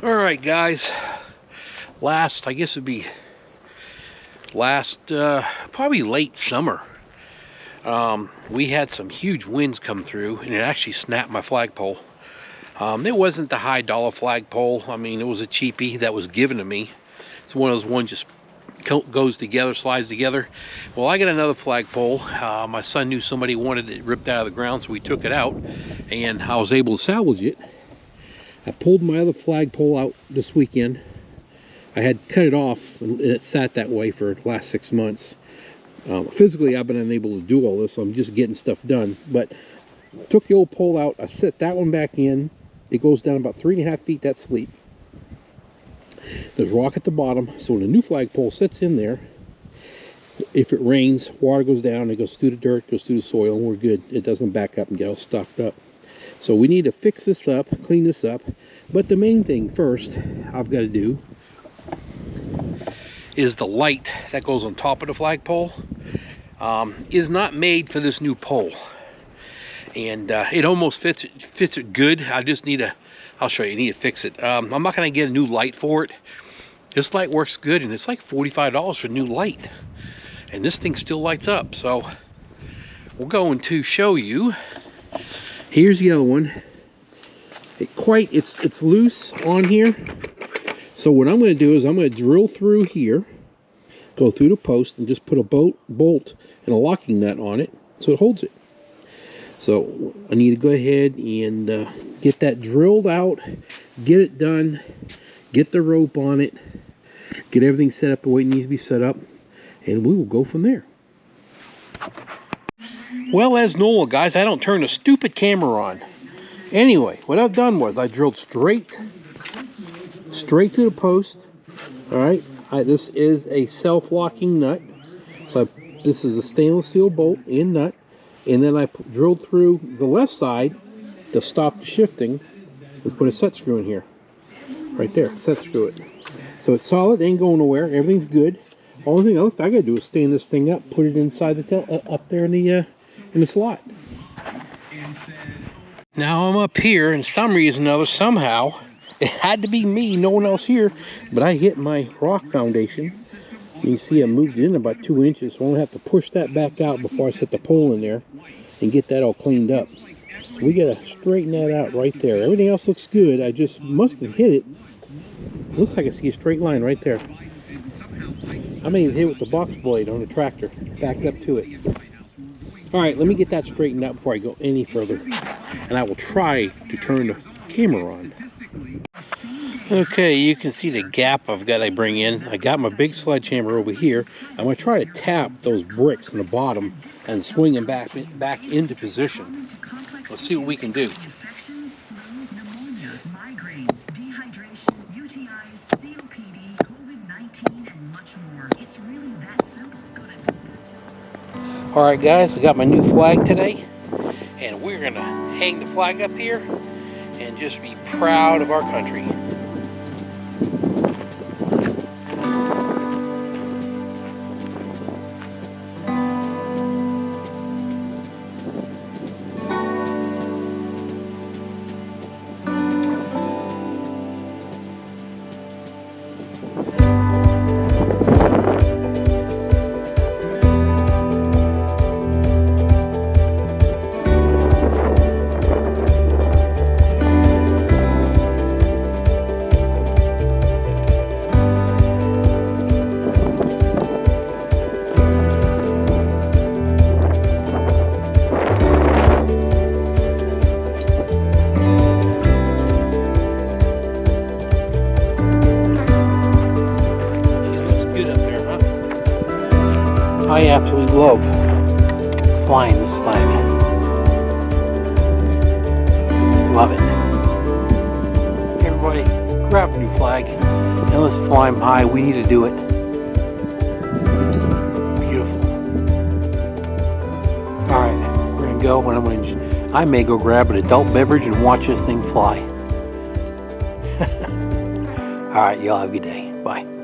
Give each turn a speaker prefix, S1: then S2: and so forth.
S1: All right, guys. I guess it'd be probably late summer. We had some huge winds come through, and it actually snapped my flagpole. It wasn't the high dollar flagpole. I mean, it was a cheapie that was given to me. It's one of those ones just goes together, slides together. Well, I got another flagpole. My son knew somebody wanted it ripped out of the ground, so we took it out, and I was able to salvage it. I pulled my other flagpole out this weekend. I had cut it off, and it sat that way for the last 6 months. Physically, I've been unable to do all this, so I'm just getting stuff done. But took the old pole out. I set that one back in. It goes down about 3.5 feet, that sleeve. There's rock at the bottom, so when the new flagpole sits in there, if it rains, water goes down, it goes through the dirt, goes through the soil, and we're good. It doesn't back up and get all stocked up. So we need to fix this up, clean this up. But the main thing first I've got to do is the light that goes on top of the flagpole is not made for this new pole. And it almost fits it good. I just need to, I'll show you, I need to fix it. I'm not going to get a new light for it. This light works good, and it's like $45 for a new light. And this thing still lights up. So we're going to show you. Here's the other one. It's loose on here. So what I'm going to do is I'm going to drill through here, go through the post, and just put a bolt and a locking nut on it so it holds it. So I need to go ahead and get that drilled out, get it done, get the rope on it, get everything set up the way it needs to be set up, and we will go from there. Well, as normal, guys, I don't turn the stupid camera on. Anyway, what I've done was I drilled straight to the post. All right, this is a self-locking nut. So this is a stainless steel bolt and nut, and then I drilled through the left side to stop the shifting. Let's put a set screw in here, right there. Set screw it. So it's solid, ain't going nowhere. Everything's good. Only thing I gotta do is stand this thing up, put it inside the up there in the slot. Now I'm up here, and some reason or another, somehow, it had to be me, no one else here, but I hit my rock foundation. You can see I moved it in about 2 inches, so I'm gonna have to push that back out before I set the pole in there and get that all cleaned up. So we gotta straighten that out right there. Everything else looks good. I just must have hit it. Looks like I see a straight line right there. I may have hit it with the box blade on the tractor, backed up to it. All right, let me get that straightened out before I go any further, and I will try to turn the camera on. Okay, you can see the gap I've got to bring in. I got my big sledgehammer over here. I'm going to try to tap those bricks in the bottom and swing them back into position. Let's see what we can do. All right, guys, I got my new flag today, and we're going to hang the flag up here and just be proud of our country. I absolutely love flying this flag. Love it. Everybody, grab a new flag and let's fly them high. We need to do it. Beautiful. All right, we're gonna go. I may go grab an adult beverage and watch this thing fly. All right, y'all have a good day. Bye.